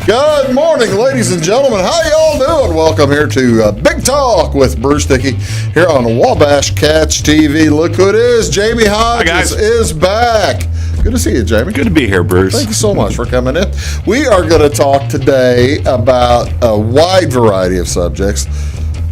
Good morning, ladies and gentlemen. How y'all doing? Welcome here to Big Talk with Bruce Dickey here on Wabash Cats TV. Look who it is. Jamey Hodges is back. Good to see you, Jamey. Good to be here, Bruce. Thank you so much for coming in. We are going to talk today about a wide variety of subjects.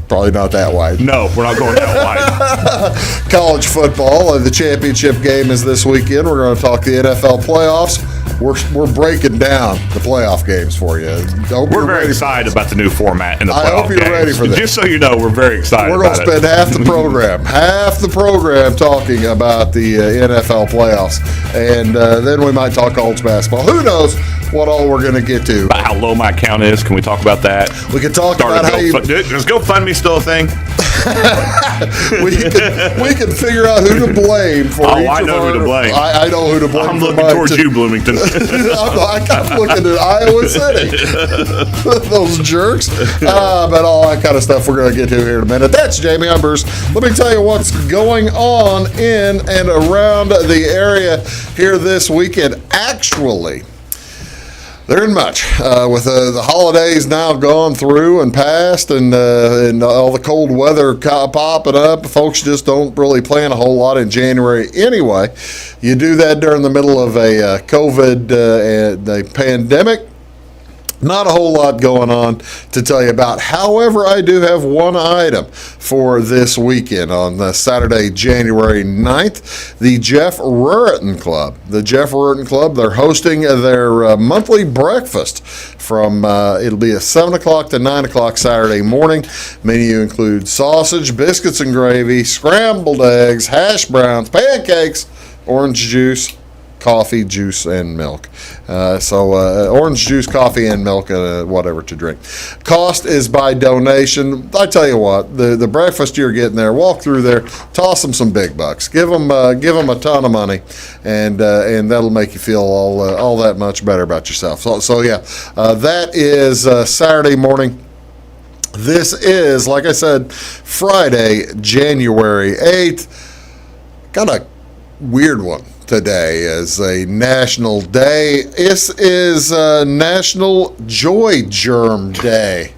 Probably not that wide. No, we're not going that wide. College football. The championship game is this weekend. We're going to talk the NFL playoffs. We're breaking down the playoff games for you. We're very excited about the new format in the playoff games. I hope you're ready for this. Just so you know, we're very excited about it. We're going to spend half the program talking about the NFL playoffs. And then we might talk college basketball. Who knows what all we're going to get to. About how low my account is. Can we talk about that? We can talk about how you... Is GoFundMe still a thing? we can figure out who to blame for each I know who to blame. I know who to blame. I'm looking towards you, Bloomington. I'm looking at Iowa City. Those jerks. But all that kind of stuff we're going to get to here in a minute. That's Jamey. I'm Bruce. Let me tell you what's going on in and around the area here this weekend. Actually, there isn't much. With the holidays now gone through and past and all the cold weather popping up, folks just don't really plan a whole lot in January anyway. You do that during the middle of a COVID and a pandemic. Not a whole lot going on to tell you about. However, I do have one item for this weekend on Saturday, January 9th. The Jeff Ruritan Club. The Jeff Ruritan Club, they're hosting their monthly breakfast from, it'll be a 7 o'clock to 9 o'clock Saturday morning. Menu includes sausage, biscuits and gravy, scrambled eggs, hash browns, pancakes, orange juice, coffee, juice, and milk. Orange juice, coffee, and milk, whatever to drink. Cost is by donation. I tell you what, the breakfast you're getting there, walk through there, toss them some big bucks. Give them a ton of money, and that'll make you feel all that much better about yourself. That is Saturday morning. This is, like I said, Friday, January 8th. Got a weird one. Today is a national day. This is National Joy Germ Day.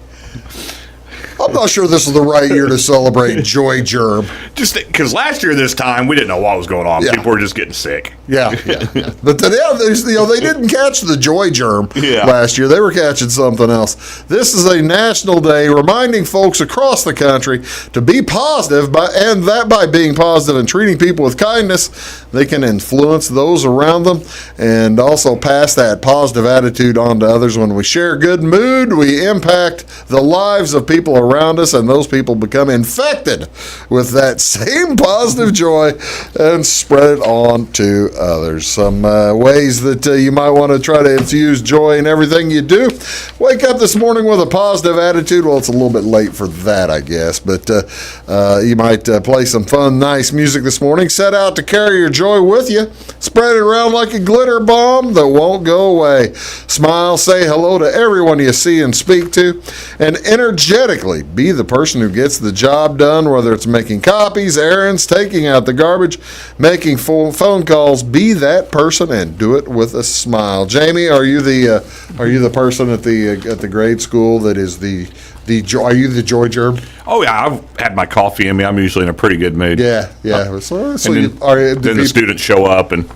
I'm not sure this is the right year to celebrate Joy Germ. Just because last year this time we didn't know what was going on. Yeah. People were just getting sick. Yeah. But today, they didn't catch the Joy Germ last year. They were catching something else. This is a national day reminding folks across the country to be positive, by being positive and treating people with kindness, they can influence those around them and also pass that positive attitude on to others. When we share good mood, we impact the lives of people around us, and those people become infected with that same positive joy and spread it on to others. Some ways that you might want to try to infuse joy in everything you do. Wake up this morning with a positive attitude. Well, it's a little bit late for that, I guess, but you might play some fun, nice music this morning. Set out to carry your joy with you. Spread it around like a glitter bomb that won't go away. Smile, say hello to everyone you see and speak to, and energetically be the person who gets the job done, whether it's making copies, errands, taking out the garbage, making phone calls. Be that person and do it with a smile. Jamey, are you the person at the grade school that is are you the Joy Germ? Oh yeah, I've had my coffee in me. I'm usually in a pretty good mood. Yeah. Then the students show up and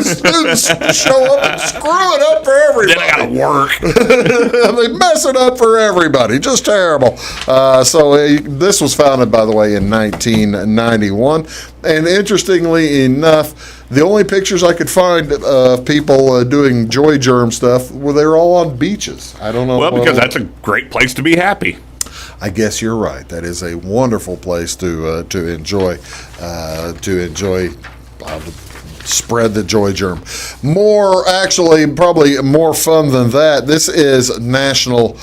students show up and screw it up for everybody. Then I gotta work. They mess it up for everybody. Just terrible. This was founded, by the way, in 1991, and interestingly enough, the only pictures I could find of people doing Joy Germ stuff they were all on beaches. I don't know. Well, because that's a great place to be happy. I guess you're right. That is a wonderful place to enjoy. Spread the Joy Germ. Probably more fun than that. This is National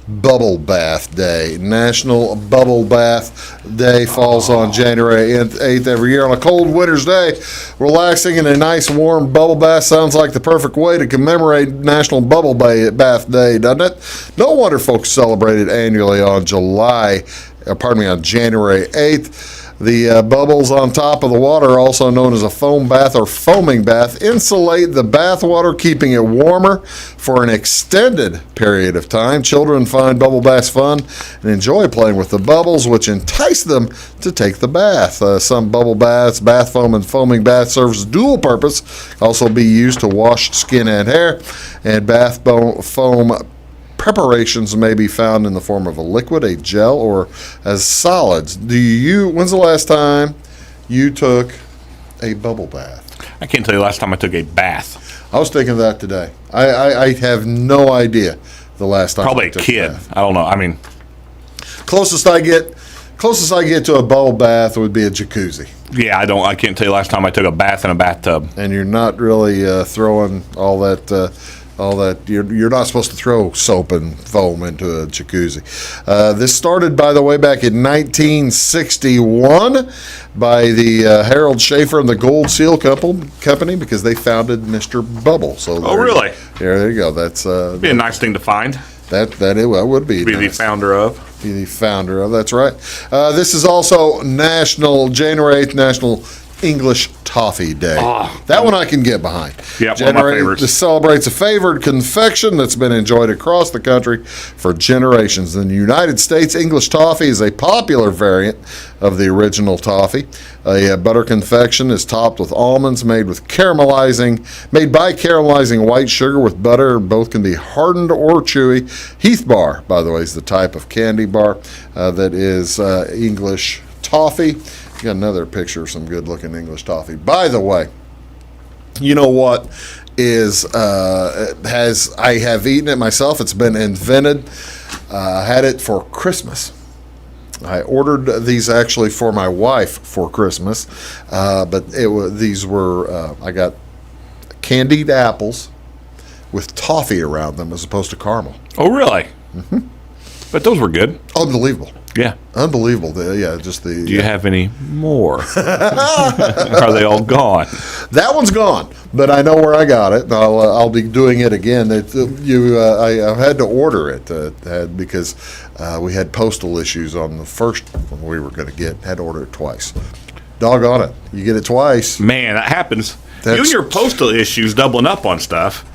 Bubble Bath Day. National Bubble Bath Day falls on January 8th every year. On a cold winter's day, relaxing in a nice warm bubble bath sounds like the perfect way to commemorate National Bubble Bath Day, doesn't it? No wonder folks celebrate it annually on January 8th. The bubbles on top of the water, also known as a foam bath or foaming bath, insulate the bath water, keeping it warmer for an extended period of time. Children find bubble baths fun and enjoy playing with the bubbles, which entice them to take the bath. Some bubble baths, bath foam, and foaming bath serves dual purpose. Also be used to wash skin and hair, and bath foam preparations may be found in the form of a liquid, a gel, or as solids. When's the last time you took a bubble bath? I can't tell you the last time I took a bath. I was thinking of that today. I have no idea the last time. Probably I a took kid. a bath. I don't know. I mean, Closest I get to a bubble bath would be a jacuzzi. yeah, I can't tell you the last time I took a bath in a bathtub. And you're not really throwing all that. You're not supposed to throw soap and foam into a jacuzzi. This started, by the way, back in 1961 by the Harold Schaefer and the Gold Seal Company because they founded Mr. Bubble. So really? There you go. That's Be a nice thing to find. that would be Be nice. the founder of. Be the founder of. That's right. This is also January 8th, National English Toffee Day. That one I can get behind. Yeah, one of my favorites. This celebrates a favored confection that's been enjoyed across the country for generations. In the United States, English toffee is a popular variant of the original toffee. A butter confection is topped with almonds made by caramelizing white sugar with butter. Both can be hardened or chewy. Heath bar, by the way, is the type of candy bar that is English toffee. Got another picture of some good-looking English toffee. By the way, you know what I have eaten it myself. It's been invented. I had it for Christmas. I ordered these actually for my wife for Christmas, but I got candied apples with toffee around them as opposed to caramel. Oh, really? Mm-hmm. But those were good. Unbelievable. Yeah. Unbelievable. Do you have any more? Are they all gone? That one's gone, but I know where I got it. And I'll be doing it again. I had to order it because we had postal issues on the first one we were going to get. Had to order it twice. Doggone it! You get it twice. Man, that happens. You and your postal issues doubling up on stuff.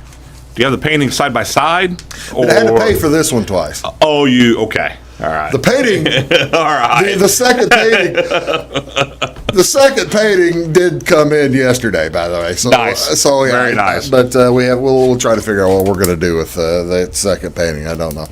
Do you have the painting side by side? But I had to pay for this one twice. Okay. All right. The painting, all right. The second painting did come in yesterday, by the way. So, nice. So yeah, very nice. But we'll try to figure out what we're going to do with that second painting. I don't know.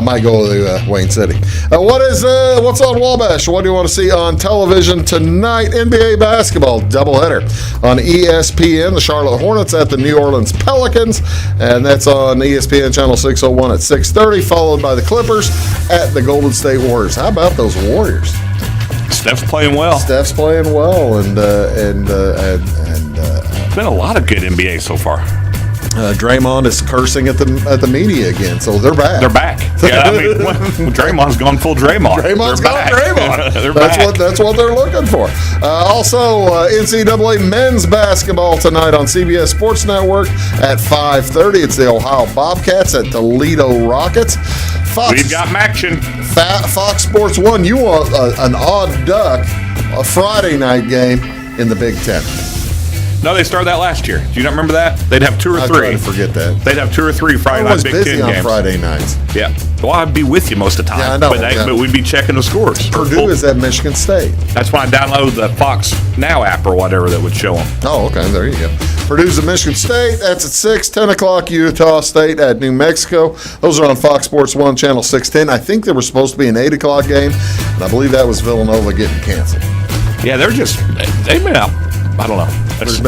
Might go to Wayne City. What's on Wabash? What do you want to see on television tonight? NBA basketball doubleheader on ESPN. The Charlotte Hornets at the New Orleans Pelicans, and that's on ESPN channel 601 at 6:30. Followed by the Clippers at the Golden State Warriors. How about those Warriors? Steph's playing well. Steph's playing well, and been a lot of good NBA so far. Draymond is cursing at the media again, so they're back. They're back. Yeah, I mean, Draymond's gone full Draymond. Draymond's gone Draymond. They're that's back. That's what they're looking for. Also, NCAA men's basketball tonight on CBS Sports Network at 5:30. It's the Ohio Bobcats at Toledo Rockets. We've got action. Fox Sports 1. You want an odd duck, a Friday night game in the Big Ten. No, they started that last year. Do you not remember that? They'd have two or three. I try to forget that. They'd have 2 or 3 Friday night Big Ten games. I was busy on Friday nights. Yeah. Well, I'd be with you most of the time. Yeah, I know. But we'd be checking the scores. Purdue is at Michigan State. That's when I downloaded the Fox Now app or whatever that would show them. Oh, okay. There you go. Purdue's at Michigan State. That's at 6. 10 o'clock, Utah State at New Mexico. Those are on Fox Sports 1, Channel 610. I think there was supposed to be an 8 o'clock game, and I believe that was Villanova getting canceled. Yeah, they've been out. I don't know. That's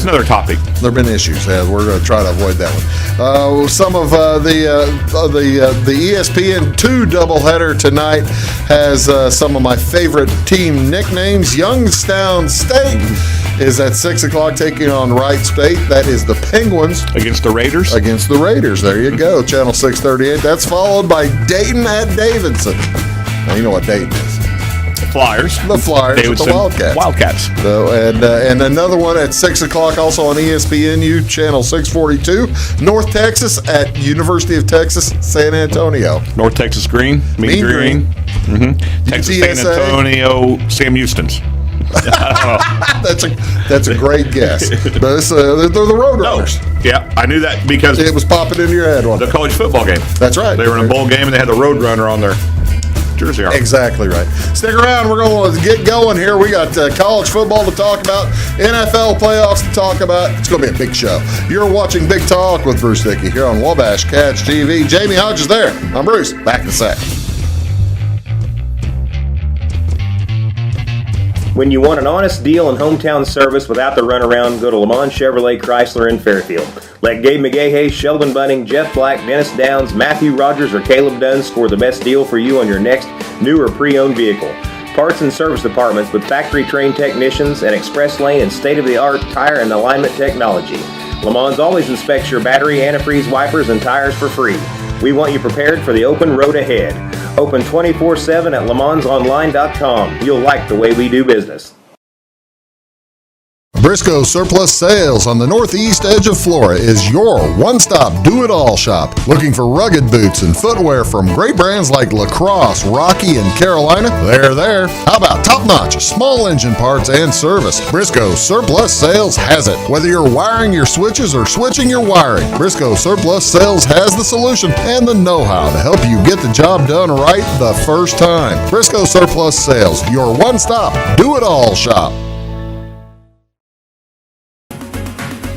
another topic. There have been issues. Yeah, we're going to try to avoid that one. Some of the ESPN2 doubleheader tonight has some of my favorite team nicknames. Youngstown State is at 6 o'clock taking on Wright State. That is the Penguins. Against the Raiders? Against the Raiders. There you go. Channel 638. That's followed by Dayton at Davidson. Now, you know what Dayton is. Flyers. The Flyers with the Wildcats. So, and another one at 6 o'clock also on ESPNU, Channel 642. North Texas at University of Texas, San Antonio. North Texas Green. Mean Green. Mm-hmm. Texas UTSA. San Antonio, Sam Houston's. That's a great guess. But they're the Roadrunners. No. Yeah, I knew that because it was popping into your head. The college football game. That's right. They were in a bowl game and they had the Roadrunner on their jersey. Exactly right. Stick around. We're going to get going here. We got college football to talk about, NFL playoffs to talk about. It's going to be a big show. You're watching Big Talk with Bruce Dickey here on Wabash Catch TV. Jamey Hodges there. I'm Bruce. Back in a sec. When you want an honest deal and hometown service without the runaround, go to Lamont Chevrolet Chrysler in Fairfield. Let Gabe McGahey, Sheldon Bunning, Jeff Black, Dennis Downs, Matthew Rogers, or Caleb Dunn score the best deal for you on your next new or pre-owned vehicle. Parts and service departments with factory-trained technicians and express lane and state-of-the-art tire and alignment technology. Lamont always inspects your battery, antifreeze, wipers, and tires for free. We want you prepared for the open road ahead. Open 24/7 at LeMansOnline.com. You'll like the way we do business. Briscoe Surplus Sales on the northeast edge of Flora is your one-stop do-it-all shop. Looking for rugged boots and footwear from great brands like Lacrosse, Rocky, and Carolina? They're there. How about top-notch small engine parts and service? Briscoe Surplus Sales has it. Whether you're wiring your switches or switching your wiring, Briscoe Surplus Sales has the solution and the know-how to help you get the job done right the first time. Briscoe Surplus Sales, your one-stop do-it-all shop.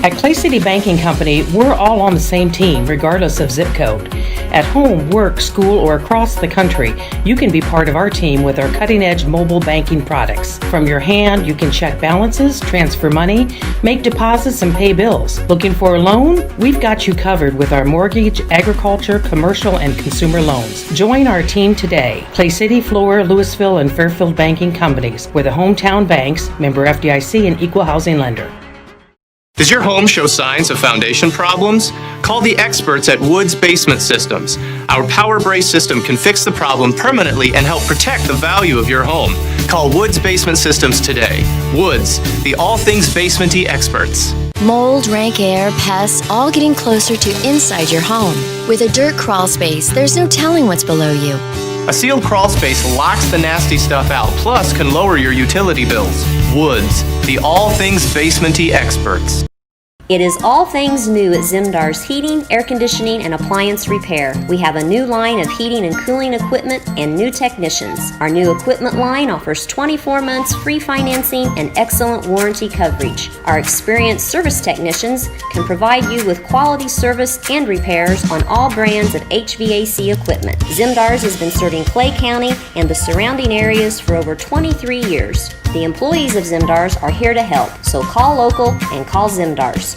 At Clay City Banking Company, we're all on the same team, regardless of zip code. At home, work, school, or across the country, you can be part of our team with our cutting-edge mobile banking products. From your hand, you can check balances, transfer money, make deposits, and pay bills. Looking for a loan? We've got you covered with our mortgage, agriculture, commercial, and consumer loans. Join our team today. Clay City, Flora, Louisville, and Fairfield Banking Companies. We're the hometown banks, member FDIC, and equal housing lender. Does your home show signs of foundation problems? Call the experts at Woods Basement Systems. Our Power Brace system can fix the problem permanently and help protect the value of your home. Call Woods Basement Systems today. Woods, the all things basementy experts. Mold, rank air, pests, all getting closer to inside your home. With a dirt crawl space, there's no telling what's below you. A sealed crawl space locks the nasty stuff out, plus can lower your utility bills. Woods, the all things basementy experts. It is all things new at Zimdar's Heating, Air Conditioning, and Appliance Repair. We have a new line of heating and cooling equipment and new technicians. Our new equipment line offers 24 months free financing and excellent warranty coverage. Our experienced service technicians can provide you with quality service and repairs on all brands of HVAC equipment. Zimdar's has been serving Clay County and the surrounding areas for over 23 years. The employees of Zimdar's are here to help, so call local and call Zimdar's.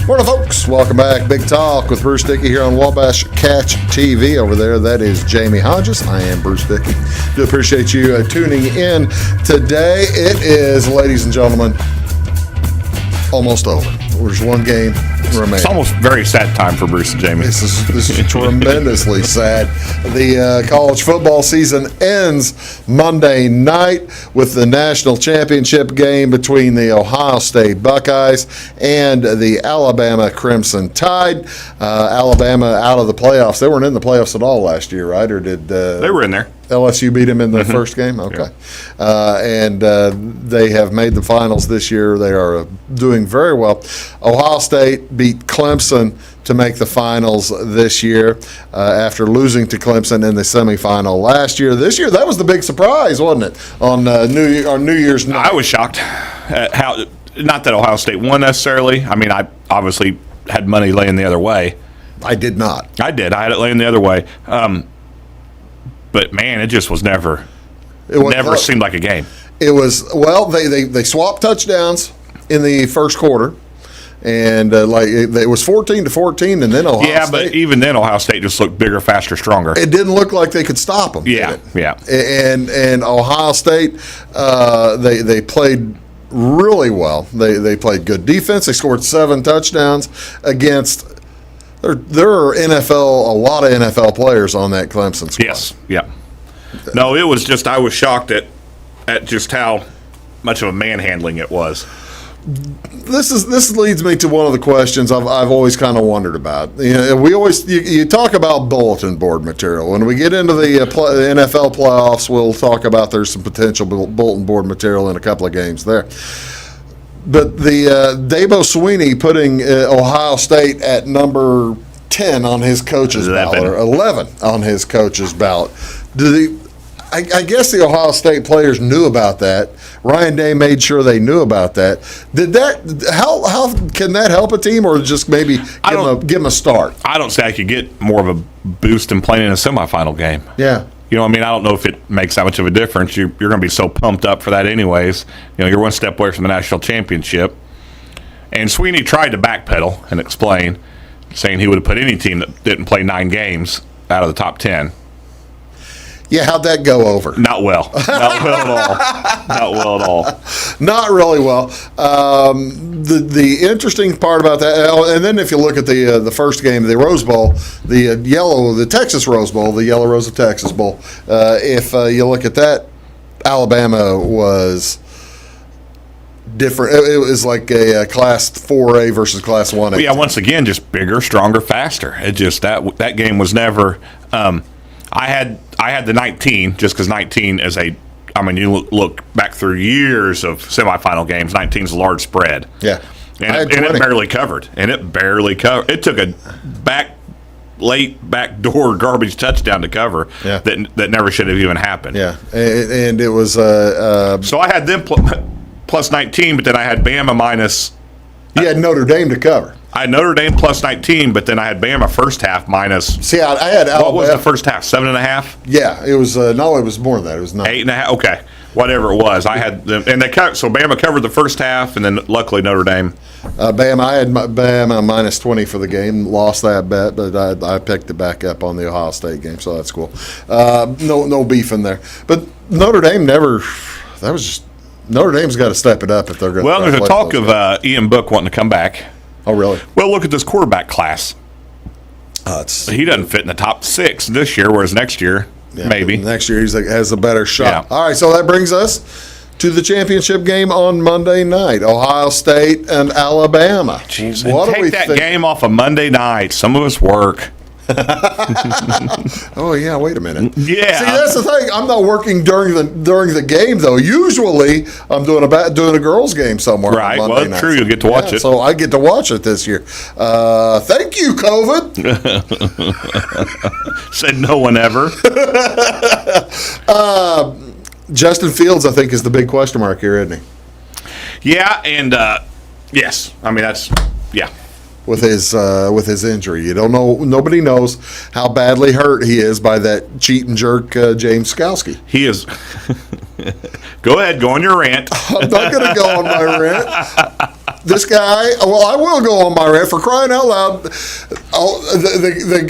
Morning, folks. Welcome back. Big Talk with Bruce Dickey here on Wabash Catch TV. Over there, that is Jamey Hodges. I am Bruce Dickey. Do appreciate you tuning in today. It is, ladies and gentlemen, almost over. There's one game remaining. It's almost very sad time for Bruce and Jamey. This is tremendously sad. The college football season ends Monday night with the national championship game between the Ohio State Buckeyes and the Alabama Crimson Tide. Alabama out of the playoffs. They weren't in the playoffs at all last year, right? Or did they were in there? LSU beat them in the first game? Okay. Yeah. And they have made the finals this year. They are doing very well. Ohio State beat Clemson to make the finals this year after losing to Clemson in the semifinal last year. This year, that was the big surprise, wasn't it, on New Year's night? I was shocked at how, not that Ohio State won necessarily. I mean, I obviously had money laying the other way. I did not. I did. I had it laying the other way. But, man, it just was never seemed like a game. It was, well, they swapped touchdowns in the first quarter, and it was 14-14, and then Ohio State. Yeah, but even then Ohio State just looked bigger, faster, stronger. It didn't look like they could stop them. Yeah, yeah. And Ohio State, they played really well. They played good defense. They scored 7 touchdowns against. There are a lot of NFL players on that Clemson squad. Yes, yeah. No, it was just, I was shocked at just how much of a manhandling it was. This leads me to one of the questions I've always kind of wondered about. You talk about bulletin board material. When we get into the NFL playoffs, we'll talk about there's some potential bulletin board material in a couple of games there. But the Dabo Swinney putting Ohio State at number 10 on his coach's ballot, or 11 on his coach's ballot. I guess the Ohio State players knew about that. Ryan Day made sure they knew about that. How can that help a team, or just maybe give them a start? I don't say I could get more of a boost in playing in a semifinal game. Yeah. I don't know if it makes that much of a difference. You're going to be so pumped up for that anyways. You're one step away from the national championship. And Sweeney tried to backpedal and explain, saying he would have put any team that didn't play 9 games out of the top 10. Yeah, how'd that go over? Not well. Not well at all. Not well at all. Not really well. The interesting part about that, and then if you look at the first game of the Rose Bowl, the Texas Rose Bowl, the Yellow Rose of Texas Bowl, if you look at that, Alabama was different. It was like a Class 4A versus Class 1A. Well, yeah, once again, just bigger, stronger, faster. It just that game was never. I had the 19 just because 19 is you look back through years of semifinal games, 19 is a large spread. Yeah. And it barely covered. It took a late backdoor garbage touchdown to cover that never should have even happened. Yeah. And it was so I had them plus 19, but then I had Bama minus. You had Notre Dame to cover. I had Notre Dame plus 19, but then I had Bama first half minus. See, I had Alabama. What was the first half? 7.5? Yeah, it was. No, it was more than that. It was 9. 8.5. Okay, whatever it was. I had them, and so Bama covered the first half, and then luckily Notre Dame. Bama, I had Bama minus 20 for the game. Lost that bet, but I picked it back up on the Ohio State game, so that's cool. No beef in there. But Notre Dame never. That was just Notre Dame's got to step it up if they're going. Well, there's a talk of Ian Book wanting to come back. Oh, really? Well, look at this quarterback class. He doesn't fit in the top 6 this year, whereas next year, maybe. Next year, he has a better shot. Yeah. All right, so that brings us to the championship game on Monday night, Ohio State and Alabama. Jeez, take that game off of Monday night. Some of us work. Oh yeah, wait a minute. Yeah. See, that's the thing. I'm not working during the game though. Usually, I'm doing a girls' game somewhere. Right. On Well, nights. true. You'll get to watch it. So I get to watch it this year. Thank you, COVID. Said no one ever. Justin Fields, I think, is the big question mark here, isn't he? Yeah, and yes. I mean yeah. With his injury, you don't know. Nobody knows how badly hurt he is by that cheat and jerk James Skalski. He is. Go ahead, go on your rant. I'm not going to go on my rant. This guy. Well, I will go on my rant, for crying out loud. The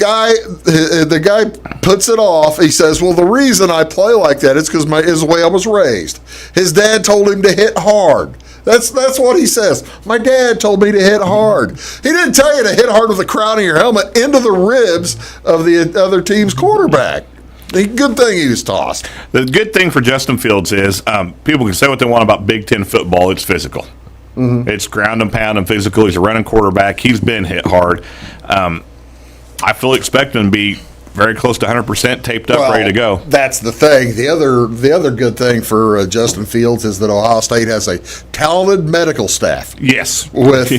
guy puts it off. He says, "Well, the reason I play like that is because is the way I was raised. His dad told him to hit hard." That's what he says. My dad told me to hit hard. He didn't tell you to hit hard with the crown of your helmet into the ribs of the other team's quarterback. The good thing he was tossed. The good thing for Justin Fields is people can say what they want about Big Ten football. It's physical. Mm-hmm. It's ground and pound and physical. He's a running quarterback. He's been hit hard. I fully expect him to be very close to 100% taped up, ready to go. That's the thing. The other good thing for Justin Fields is that Ohio State has a talented medical staff. Yes, with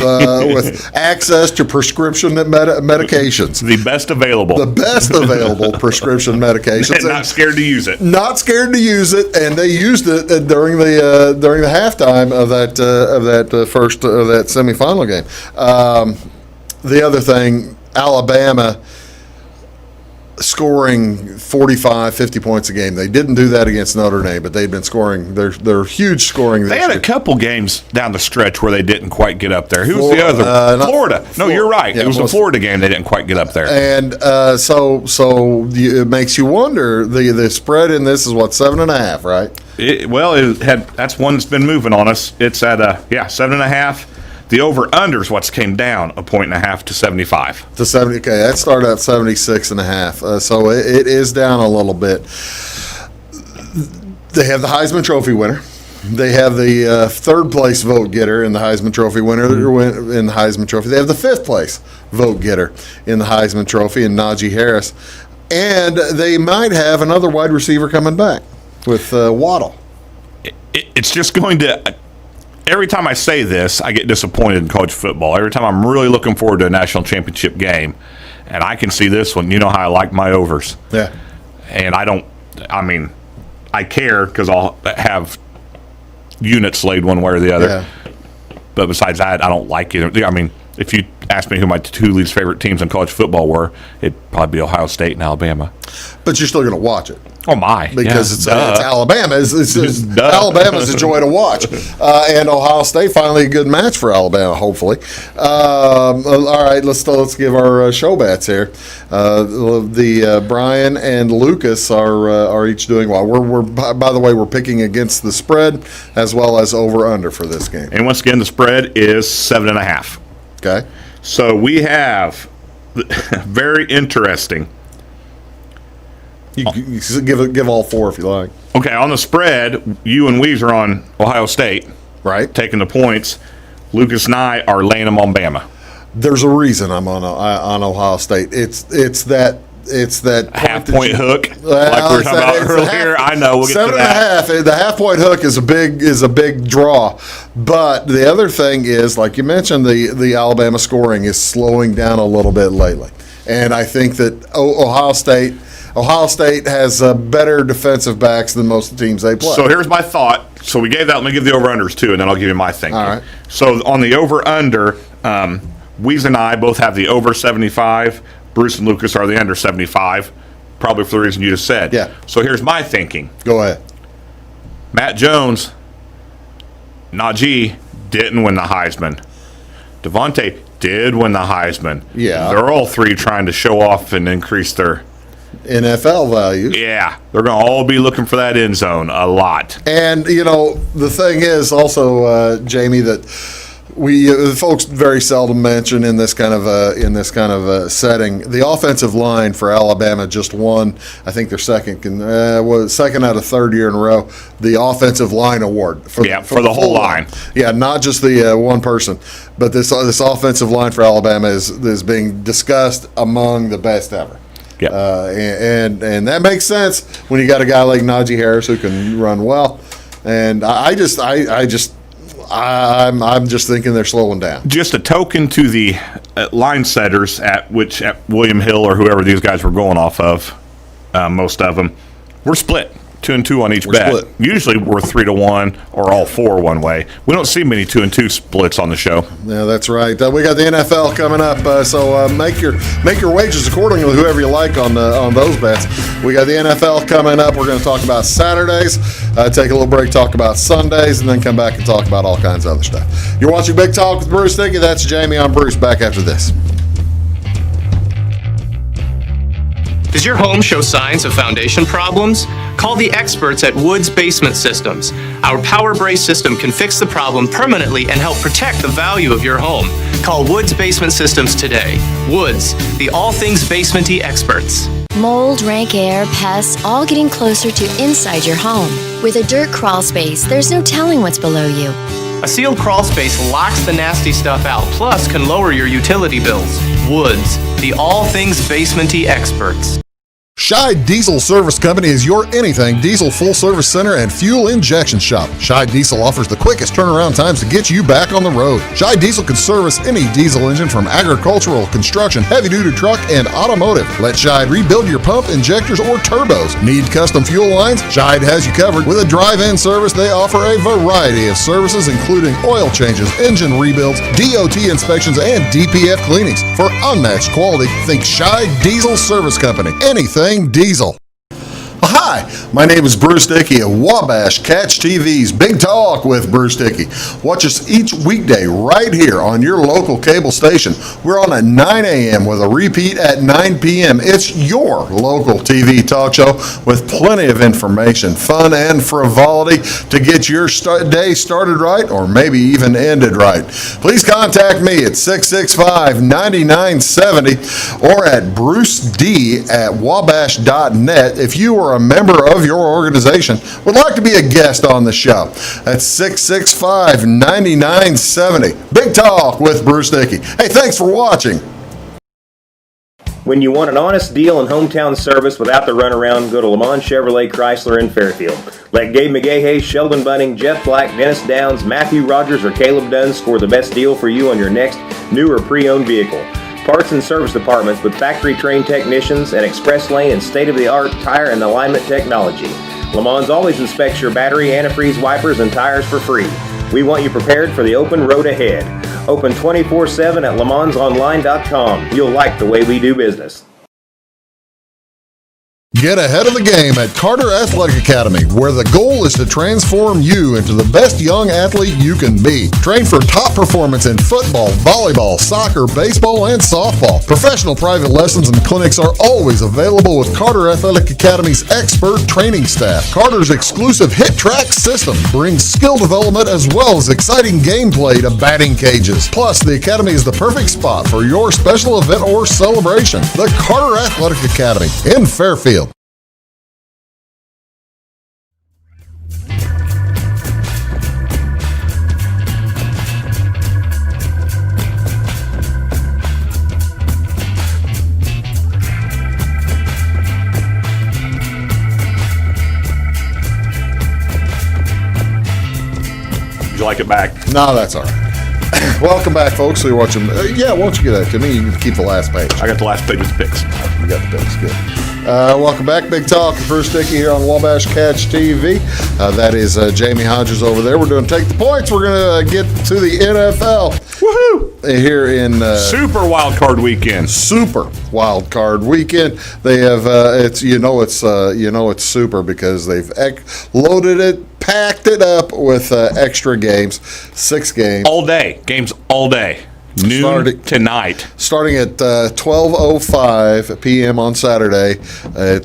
access to prescription medications, the best available prescription medications, and not scared to use it. Not scared to use it, and they used it during the halftime of that semifinal game. The other thing, Alabama scoring 45, 50 points a game. They didn't do that against Notre Dame, but they've been scoring. They're huge scoring this year. They had a couple games down the stretch where they didn't quite get up there. Who was the other? Florida. No, you're right. Yeah, it was the Florida game they didn't quite get up there. And so it makes you wonder. The spread in this is what, 7.5, right? That's one that's been moving on us. It's at 7.5. The over-under is what's came down 1.5 to 75. To 70. Okay, that started at 76.5. So it is down a little bit. They have the Heisman Trophy winner. They have the third place vote getter in the Heisman Trophy winner in the Heisman Trophy. They have the fifth place vote getter in the Heisman Trophy in Najee Harris. And they might have another wide receiver coming back with Waddle. It's just going to – every time I say this, I get disappointed in college football. Every time I'm really looking forward to a national championship game, and I can see this one. You know how I like my overs. Yeah. And I care because I'll have units laid one way or the other. Yeah. But besides that, I don't like it. I mean, if you asked me who my two least favorite teams in college football were, it'd probably be Ohio State and Alabama. But you're still going to watch it. Oh, my. Because it's Alabama. Alabama's a joy to watch. And Ohio State, finally a good match for Alabama, hopefully. All right, let's give our show bets here. Brian and Lucas are each doing well. We're by the way, we're picking against the spread as well as over-under for this game. And once again, the spread is 7.5. Okay. So we have very interesting. You give all four if you like. Okay, on the spread, you and Weaves are on Ohio State, right? Taking the points. Lucas and I are laying them on Bama. There's a reason I'm on Ohio State. It's that half-point hook, like we were talking about earlier. I know. We'll get to that. 7.5. The half-point hook is a big draw. But the other thing is, like you mentioned, the Alabama scoring is slowing down a little bit lately, and I think that Ohio State has better defensive backs than most of the teams they play. So here's my thought. So we gave that. Let me give the over-unders too, and then I'll give you my thinking. All right. So on the over-under, Weaves and I both have the over 75. Bruce and Lucas are the under 75, probably for the reason you just said. Yeah. So here's my thinking. Go ahead. Matt Jones, Najee didn't win the Heisman. Devontae did win the Heisman. Yeah. They're all three trying to show off and increase their NFL value. Yeah. They're going to all be looking for that end zone a lot. And, the thing is also, Jamie, that folks very seldom mention in this kind of a setting, the offensive line for Alabama just won. I think their second out of third year in a row, the offensive line award for the whole line. Yeah, not just the one person, but this offensive line for Alabama is being discussed among the best ever. Yep. And that makes sense when you got a guy like Najee Harris who can run well. And I'm just thinking they're slowing down. Just a token to the line setters at William Hill or whoever these guys were going off of, most of them, we're split 2-2 on each bet. Split. Usually we're 3-1 or all four one way. We don't see many 2-2 splits on the show. Yeah, that's right. We got the NFL coming up, so make your wagers accordingly, whoever you like on those bets. We got the NFL coming up. We're going to talk about Saturdays, take a little break, talk about Sundays, and then come back and talk about all kinds of other stuff. You're watching Big Talk with Bruce Dickey. That's Jamie. I'm Bruce. Back after this. Does your home show signs of foundation problems? Call the experts at Woods Basement Systems. Our Power Brace system can fix the problem permanently and help protect the value of your home. Call Woods Basement Systems today. Woods, the all things basement-y experts. Mold, rank air, pests, all getting closer to inside your home. With a dirt crawl space, there's no telling what's below you. A sealed crawl space locks the nasty stuff out, plus can lower your utility bills. Woods, the all things basement-y experts. Scheid Diesel Service Company is your anything diesel full service center and fuel injection shop. Scheid Diesel offers the quickest turnaround times to get you back on the road. Scheid Diesel can service any diesel engine from agricultural, construction, heavy-duty truck, and automotive. Let Scheid rebuild your pump, injectors, or turbos. Need custom fuel lines? Scheid has you covered. With a drive-in service, they offer a variety of services, including oil changes, engine rebuilds, DOT inspections, and DPF cleanings. For unmatched quality, think Scheid Diesel Service Company. Anything diesel. Hi, my name is Bruce Dickey of Wabash Catch TV's Big Talk with Bruce Dickey. Watch us each weekday right here on your local cable station. We're on at 9 a.m. with a repeat at 9 p.m. It's your local TV talk show with plenty of information, fun, and frivolity to get your day started right or maybe even ended right. Please contact me at 665-9970 or at bruced@wabash.net if you are or a member of your organization would like to be a guest on the show, that's 665-9970. Big Talk with Bruce Dickey. Hey, thanks for watching. When you want an honest deal and hometown service without the runaround, go to Lamont Chevrolet Chrysler in Fairfield. Let Gabe McGahey, Sheldon Bunning, Jeff Black, Dennis Downs, Matthew Rogers, or Caleb Dunn score the best deal for you on your next new or pre-owned vehicle. Parts and service departments with factory-trained technicians and express lane and state-of-the-art tire and alignment technology. Lamont always inspects your battery, antifreeze, wipers, and tires for free. We want you prepared for the open road ahead. Open 24/7 at LeMansOnline.com. You'll like the way we do business. Get ahead of the game at Carter Athletic Academy, where the goal is to transform you into the best young athlete you can be. Train for top performance in football, volleyball, soccer, baseball, and softball. Professional private lessons and clinics are always available with Carter Athletic Academy's expert training staff. Carter's exclusive Hit Track system brings skill development as well as exciting gameplay to batting cages. Plus, the Academy is the perfect spot for your special event or celebration. The Carter Athletic Academy in Fairfield. You like it back? No, that's all right. Welcome back, folks. So you're watching. Yeah, why don't you get that to me? You can keep the last page. I got the last page with the picks. You got the picks. Good. Welcome back. Big Talk with Bruce Dickey here on Wabash Catch TV. That is Jamey Hodges over there. We're doing Take the Points. We're going to get to the NFL. Woohoo! Here in Super Wild Card Weekend. Super Wild Card Weekend. They have it's super because they've loaded it, packed it up with extra games, 6 games All day. Games all day. Noon tonight. Starting at 12:05 p.m. on Saturday.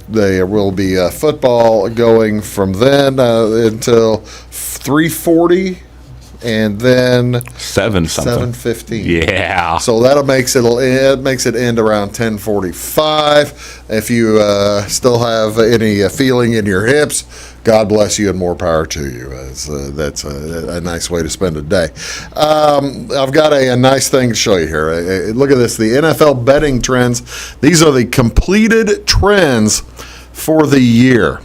There will be football going from then until 3:40. And then 7:15. Yeah. So it makes it end around 10:45. If you still have any feeling in your hips, God bless you and more power to you. That's a nice way to spend a day. I've got a nice thing to show you here. Look at this, the NFL betting trends. These are the completed trends for the year.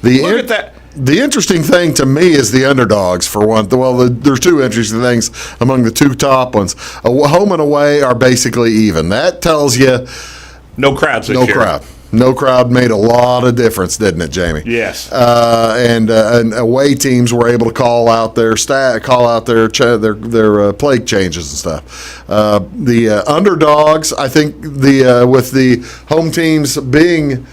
Look at that. The interesting thing to me is the underdogs, for one. Well, there's 2 interesting things among the 2 top ones. Home and away are basically even. That tells you no crowds this year. No crowd made a lot of difference, didn't it, Jamey? Yes. And away teams were able to call out their play changes and stuff. The underdogs, I think, with the home teams being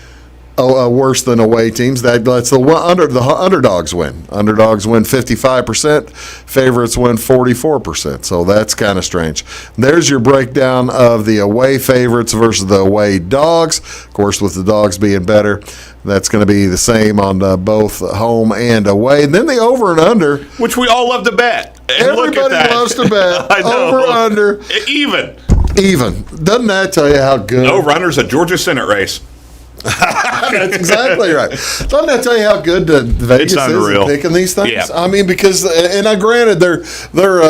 worse than away teams, that lets the underdogs win. Underdogs win 55%, favorites win 44%. So that's kind of strange. There's your breakdown of the away favorites versus the away dogs. Of course, with the dogs being better, that's going to be the same on both home and away. And then the over and under, which we all love to bet. And everybody loves to bet. I know. Over under, even. Doesn't that tell you how good? Over under's a Georgia Senate race. That's exactly right. Doesn't that tell you how good Vegas is at picking these things? Yeah. I mean, because granted they're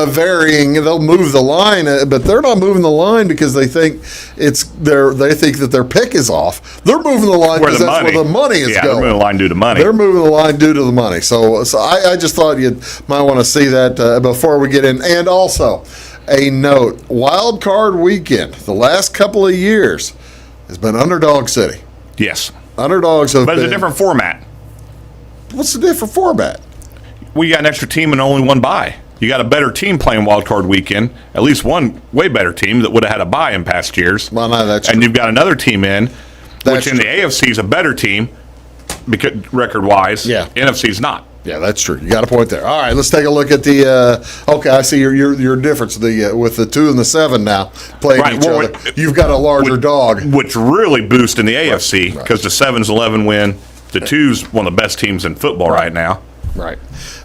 varying. They'll move the line, but they're not moving the line because they think they think that their pick is off. They're moving the line because that's where the money is going. They're moving the line due to money. They're moving the line due to the money. So I just thought you might want to see that before we get in. And also, a note: Wild Card Weekend, the last couple of years, has been underdog city. Yes. Underdogs have But it's been, a different format. What's the different format? We got an extra team and only one bye. You got a better team playing Wild Card Weekend, at least one way better team that would have had a bye in past years. Well, no, that's and true. You've got another team which in the AFC is a better team, record-wise. Yeah. NFC is not. Yeah, that's true. You got a point there. All right, let's take a look at the. Okay, I see your difference. With the 2 and the 7 now playing each other, you've got a larger dog, which really boosts in the AFC because the 7's 11 win. The 2's one of the best teams in football right now. Right.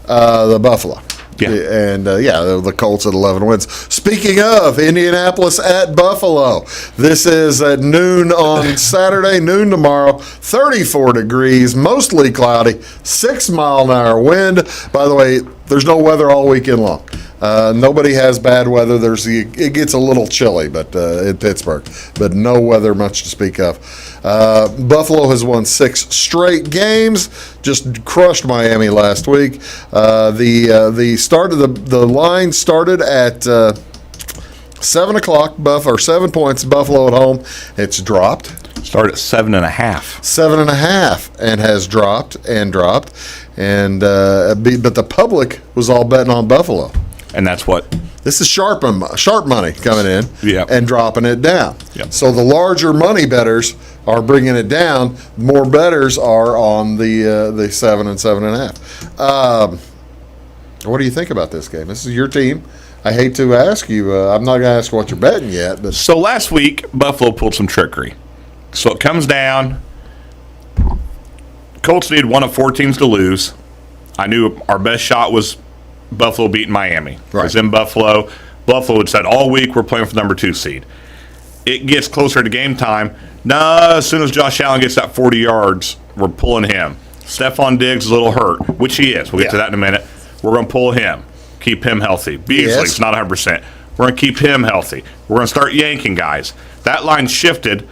The Buffalo. Yeah. And the Colts at 11 wins. Speaking of Indianapolis at Buffalo, this is at noon on Saturday, noon tomorrow. 34 degrees, mostly cloudy, 6-mile-an-hour wind. By the way, there's no weather all weekend long. Nobody has bad weather. It gets a little chilly, but in Pittsburgh, but no weather much to speak of. Buffalo has won 6 straight games. Just crushed Miami last week. The line started at 7 o'clock. 7 points. Buffalo at home. It's dropped. Started at 7.5. 7.5, and has dropped. And but the public was all betting on Buffalo. And that's what? This is sharp money coming in and dropping it down. Yep. So the larger money bettors are bringing it down. More bettors are on the 7 and 7.5. What do you think about this game? This is your team. I hate to ask you. I'm not going to ask what you're betting yet. But So last week, Buffalo pulled some trickery. So it comes down. Colts needed one of 4 teams to lose. I knew our best shot was Buffalo beating Miami. Right. Because in Buffalo had said all week we're playing for the number 2 seed. It gets closer to game time. As soon as Josh Allen gets that 40 yards, we're pulling him. Stephon Diggs is a little hurt, which he is. We'll get to that in a minute. We're going to pull him, keep him healthy. Beasley's not 100%. We're going to keep him healthy. We're going to start yanking guys. That line shifted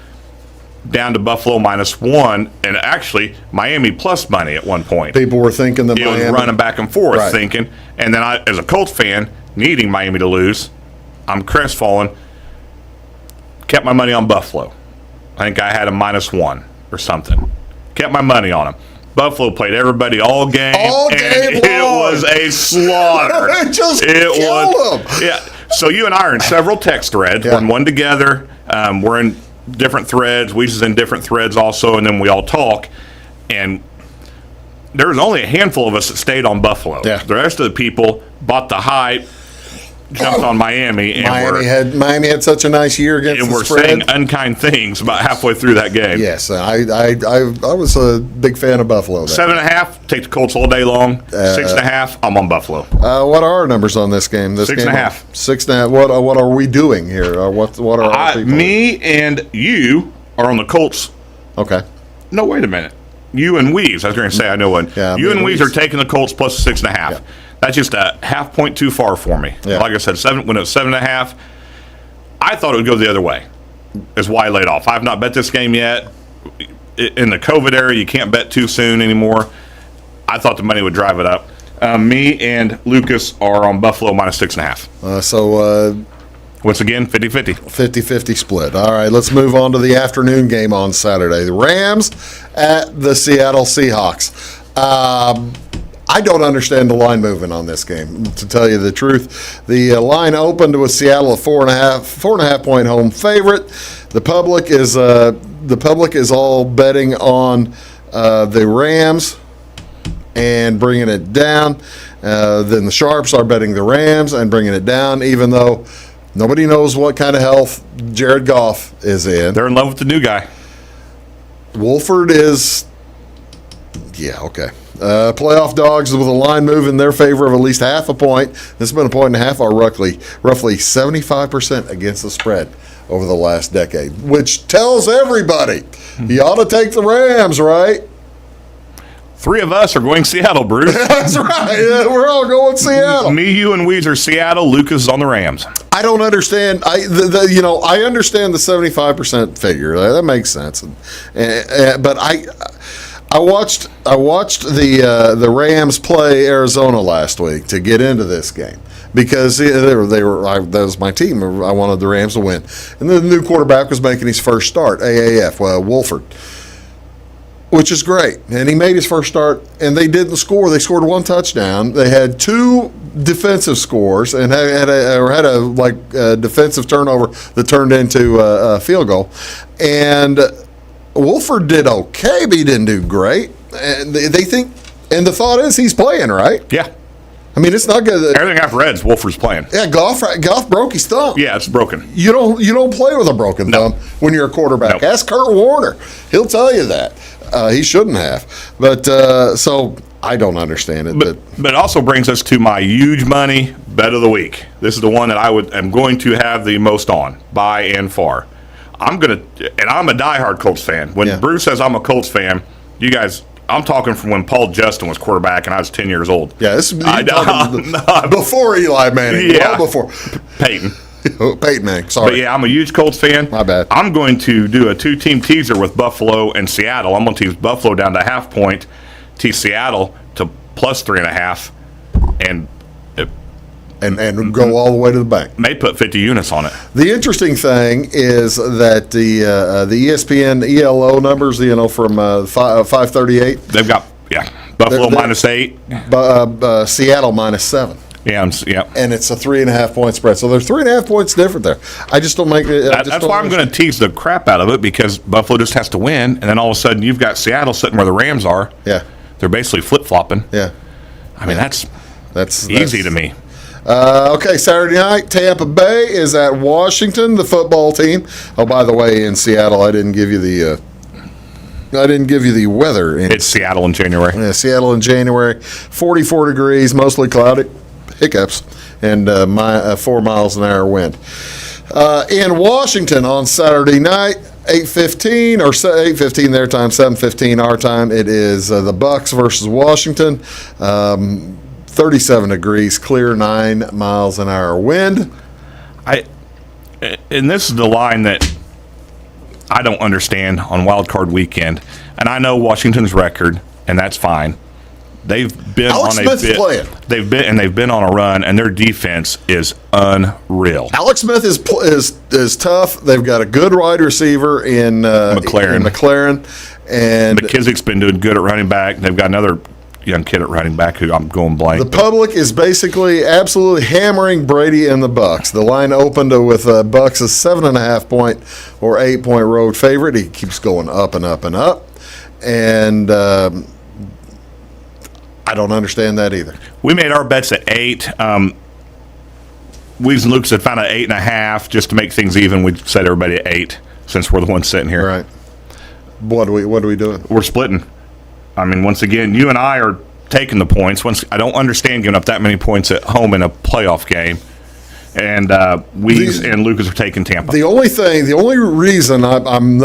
down to Buffalo -1, and actually Miami plus money at one point. people were thinking that It Miami was running back and forth, Right. thinking. And then I, as a Colts fan, needing Miami to lose, I'm crestfallen. Kept my money on Buffalo. I think I had a -1 or something. Kept my money on them. Buffalo played everybody all game. All game and it long. was a slaughter. It just killed them. Yeah. So you and I are in several text threads. We're in one together. We're in different threads. Weezy's in different threads also, and then we all talk. And there was only a handful of us that stayed on Buffalo. Yeah. The rest of the people bought the hype, jumped on Miami, and Miami had such a nice year against and the we're spread. saying unkind things about halfway through that game. Yes, I was a big fan of Buffalo. 7.5, take the Colts all day long. 6.5, I'm on Buffalo. What are our numbers on this game? 6.5. 6.5. What are we doing here? What are our people? Me and you are on the Colts. Okay. No, wait a minute. You and Weez. I was going to say I know one. Yeah, you and me and Weez are Weez. taking the Colts plus 6.5. Yeah. That's just a half point too far for me. Yeah. Like I said, when it was 7.5, I thought it would go the other way. Is why I laid off. I've not bet this game yet. In the COVID era, you can't bet too soon anymore. I thought the money would drive it up. Me and Lucas are on Buffalo -6.5. So Once again, 50-50. 50-50 split. All right, let's move on to the afternoon game on Saturday. The Rams at the Seattle Seahawks. I don't understand the line movement on this game, to tell you the truth. The line opened with Seattle a 4.5 point home favorite. The public is all betting on the Rams and bringing it down. Then the Sharps are betting the Rams and bringing it down, even though nobody knows what kind of health Jared Goff is in. They're in love with the new guy. Wolford is, okay. Playoff dogs with a line move in their favor of at least half a point. This has been a point and a half, are roughly 75% against the spread over the last decade, which tells everybody you ought to take the Rams, right? 3 of us are going Seattle, Bruce. That's right. Yeah, we're all going Seattle. Me, you, and Weez are Seattle. Lucas is on the Rams. I don't understand. I understand the 75% figure. That makes sense. But I watched the Rams play Arizona last week to get into this game because that was my team. I wanted the Rams to win, and the new quarterback was making his first start. Wolford, which is great, and he made his first start. And they didn't score. They scored 1 touchdown. They had 2 defensive scores and had a defensive turnover that turned into a field goal, and Wolford did okay, but he didn't do great. And they think, and the thought is he's playing, right? Yeah. I mean, it's not good. Everything I've read is Wolford's playing. Yeah, Goff broke his thumb. Yeah, it's broken. You don't play with a broken thumb when you're a quarterback. No. Ask Kurt Warner; he'll tell you that. He shouldn't have. But so I don't understand it. But it also brings us to my huge money bet of the week. This is the one that am going to have the most on, by and far. I'm a diehard Colts fan. When Bruce says I'm a Colts fan, you guys, I'm talking from when Paul Justin was quarterback and I was 10 years old. Yeah, this is before Eli Manning. Yeah, well before Peyton. Peyton Manning, sorry. But yeah, I'm a huge Colts fan. My bad. I'm going to do a 2-team teaser with Buffalo and Seattle. I'm going to tease Buffalo down to half point, tease Seattle to plus 3.5, and go all the way to the bank. May put 50 units on it. The interesting thing is that the ESPN ELO numbers, from 538. They've got Buffalo -8, Seattle -7. Yeah, and it's a 3.5 point spread. So there's 3.5 points different there. I just don't make it. That's why I'm going to tease the crap out of it, because Buffalo just has to win, and then all of a sudden you've got Seattle sitting where the Rams are. Yeah, they're basically flip flopping. Yeah, I mean that's easy to me. Okay, Saturday night, Tampa Bay is at Washington, the football team. Oh, by the way, in Seattle, I didn't give you the weather. It's Seattle in January. Yeah, Seattle in January, 44 degrees, mostly cloudy, hiccups, and 4 miles an hour wind. In Washington on Saturday night, 8:15 or 8:15 their time, 7:15 our time. It is the Bucks versus Washington. 37 degrees, clear, 9 miles an hour wind. And this is the line that I don't understand on Wild Card Weekend. And I know Washington's record, and that's fine. They've been Alex on Smith's a bit. playing. They've been on a run, and their defense is unreal. Alex Smith is tough. They've got a good wide receiver in McLaren, and McKissick's been doing good at running back. They've got another young kid at running back who I'm going blank. The public is basically absolutely hammering Brady and the Bucks. The line opened with Bucks as 7.5 point or 8 point road favorite. He keeps going up and up and up, and I don't understand that either. We made our bets at 8. Weeds and Lucas had found an 8.5 just to make things even. We set everybody at 8 since we're the ones sitting here. Right. What are we doing? We're splitting. I mean, once again, you and I are taking the points. I don't understand giving up that many points at home in a playoff game. And Weeds and Lucas are taking Tampa. The only reason I'm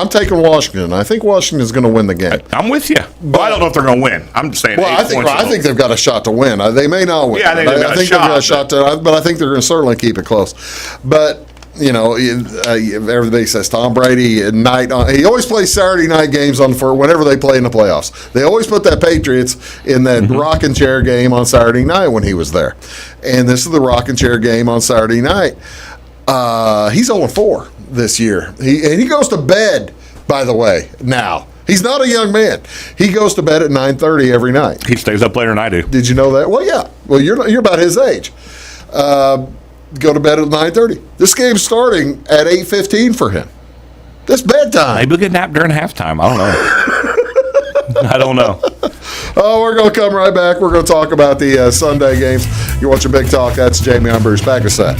taking Washington. I think Washington is going to win the game. I'm with you. But I don't know if they're going to win. I'm just saying. Well, I think they've got a shot to win. They may not win. Yeah, I think they've got a shot. But I think they're going to certainly keep it close. But everybody says Tom Brady at night. He always plays Saturday night games for whenever they play in the playoffs. They always put that Patriots in that rocking chair game on Saturday night when he was there. And this is the rocking chair game on Saturday night. He's 0-4 this year. He goes to bed, by the way, now. He's not a young man. He goes to bed at 9:30 every night. He stays up later than I do. Did you know that? Well, yeah. Well, you're about his age. Go to bed at 9:30. This game's starting at 8:15 for him. That's bedtime. Maybe we'll get a nap during halftime. I don't know. Oh, we're going to come right back. We're going to talk about the Sunday games. You're watching Big Talk. That's Jamey. I'm Bruce. Back a sec.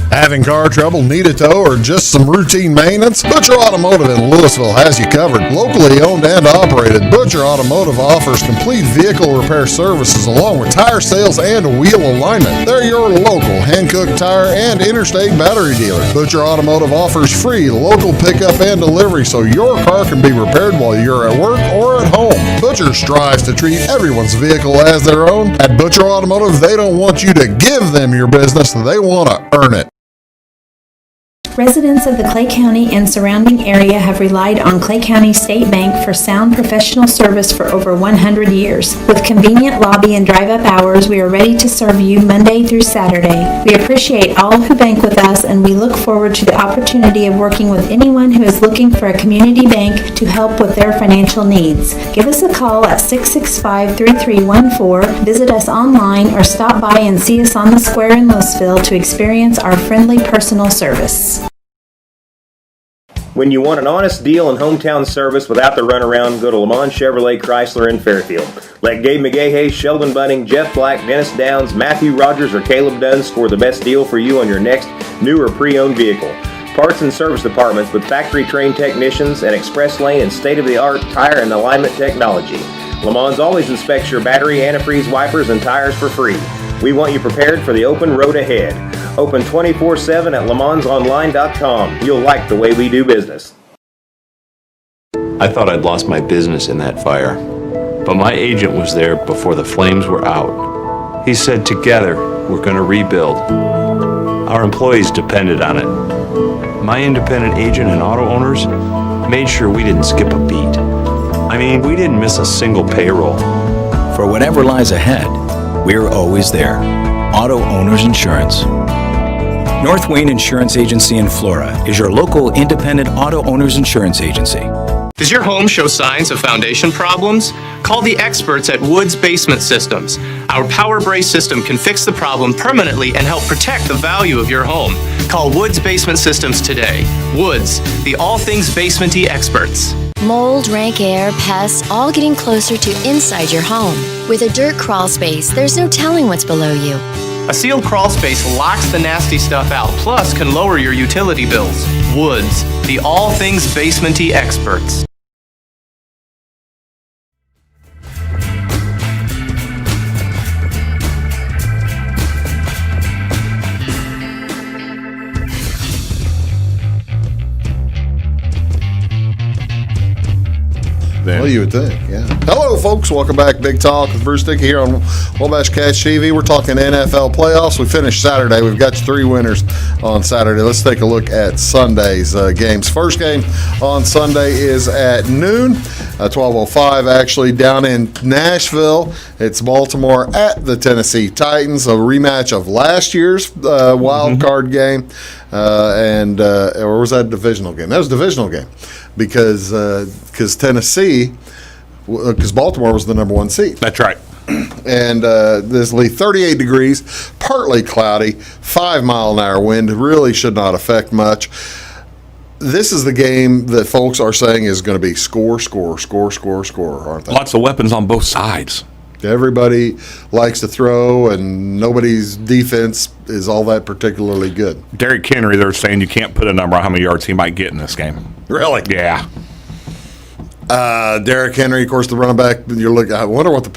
Having car trouble, need a tow, or just some routine maintenance? Butcher Automotive in Louisville has you covered. Locally owned and operated, Butcher Automotive offers complete vehicle repair services along with tire sales and wheel alignment. They're your local hand-cooked tire and interstate battery dealer. Butcher Automotive offers free local pickup and delivery so your car can be repaired while you're at work or at home. Butcher strives to treat everyone's vehicle as their own. At Butcher Automotive, they don't want you to give them your business, they want to earn it. Residents of the Clay County and surrounding area have relied on Clay County State Bank for sound professional service for over 100 years. With convenient lobby and drive-up hours, we are ready to serve you Monday through Saturday. We appreciate all who bank with us, and we look forward to the opportunity of working with anyone who is looking for a community bank to help with their financial needs. Give us a call at 665-3314, visit us online, or stop by and see us on the square in Louisville to experience our friendly personal service. When you want an honest deal and hometown service without the runaround, go to Lamont Chevrolet Chrysler in Fairfield. Let Gabe McGahey, Sheldon Bunning, Jeff Black, Dennis Downs, Matthew Rogers, or Caleb Dunn score the best deal for you on your next new or pre-owned vehicle. parts and service departments with factory-trained technicians and express lane and state-of-the-art tire and alignment technology. Le Mans always inspects your battery, antifreeze, wipers, and tires for free. We want you prepared for the open road ahead. Open 24/7 at lemansonline.com. You'll like the way we do business. I thought I'd lost my business in that fire, but my agent was there before the flames were out. He said, together, we're going to rebuild. Our employees depended on it. My independent agent and auto owners made sure we didn't skip a beat. I mean, we didn't miss a single payroll. For whatever lies ahead, we're always there. Auto Owners Insurance. North Wayne Insurance Agency in Flora is your local independent auto owners insurance agency. Does your home show signs of foundation problems? Call the experts at Woods Basement Systems. Our Power Brace system can fix the problem permanently and help protect the value of your home. Call Woods Basement Systems today. Woods, the all things basement-y experts. Mold, rank air, pests, all getting closer to inside your home. With a dirt crawl space, there's no telling what's below you. A sealed crawl space locks the nasty stuff out, plus can lower your utility bills. Woods, the all things basement-y experts. Well, you would think, yeah. Hello, folks. Welcome back. Big Talk with Bruce Dickey here on Wabash Catch TV. We're talking NFL playoffs. We finished Saturday. We've got 3 winners on Saturday. Let's take a look at Sunday's games. First game on Sunday is at noon, 12:05 actually, down in Nashville. It's Baltimore at the Tennessee Titans, a rematch of last year's wild card game. Or was that a divisional game? That was a divisional game because Tennessee, because Baltimore was the number 1 seed. That's right. And this will be 38 degrees, partly cloudy, 5-mile-an-hour wind. Really should not affect much. This is the game that folks are saying is going to be score, aren't they? Lots of weapons on both sides. Everybody likes to throw, and nobody's defense is all that particularly good. Derrick Henry, they're saying you can't put a number on how many yards he might get in this game. Really? Yeah. Derrick Henry, of course, the running back. You're looking. I wonder what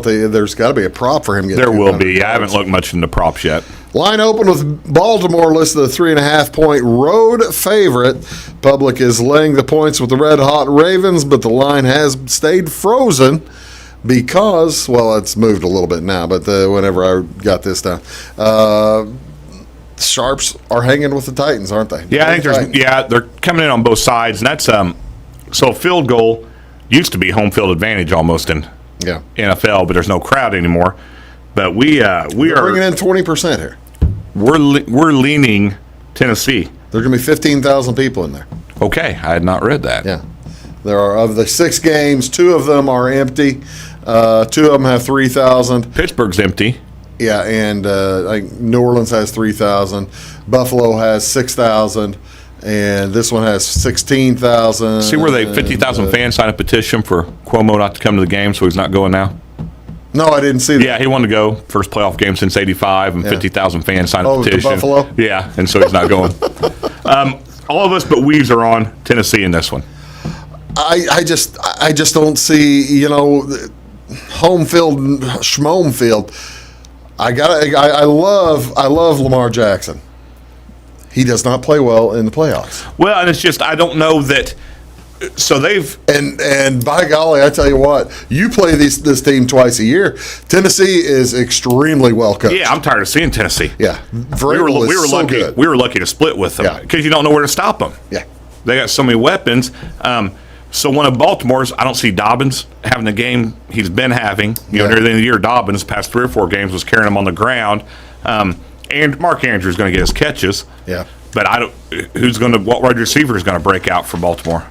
there's got to be a prop for him. There will be. I haven't looked much into props yet. Line open with Baltimore listed a 3.5-point road favorite. Public is laying the points with the Red Hot Ravens, but the line has stayed frozen because, well, it's moved a little bit now, but whenever I got this down, Sharps are hanging with the Titans, aren't they? Yeah, I think they're coming in on both sides, and that's so a field goal used to be home field advantage almost in NFL, but there's no crowd anymore. But we are bringing in 20% here. We're leaning Tennessee. There's going to be 15,000 people in there. Okay, I had not read that. Yeah, there are, of the 6 games, 2 of them are empty. 2 of them have 3,000. Pittsburgh's empty. Yeah, and I think New Orleans has 3,000. Buffalo has 6,000. And this one has 16,000. See where 50,000 fans signed a petition for Cuomo not to come to the game, so he's not going now? No, I didn't see that. Yeah, he wanted to go. First playoff game since '85, and 50,000 fans signed a petition. To Buffalo? Yeah, and so he's not going. All of us but Weaves are on Tennessee in this one. I just don't see, home field, schmome field. I love Lamar Jackson. He does not play well in the playoffs. Well, and it's just I don't know that. So they've and by golly, I tell you what, you play this team twice a year. Tennessee is extremely well coached. Yeah, I'm tired of seeing Tennessee. Yeah, we were lucky. Good. We were lucky to split with them because you don't know where to stop them. Yeah, they got so many weapons. So one of Baltimore's, I don't see Dobbins having the game he's been having. Near the end of the year, Dobbins past 3 or 4 games was carrying him on the ground. And Mark Andrews going to get his catches. Yeah. But what wide receiver is going to break out for Baltimore?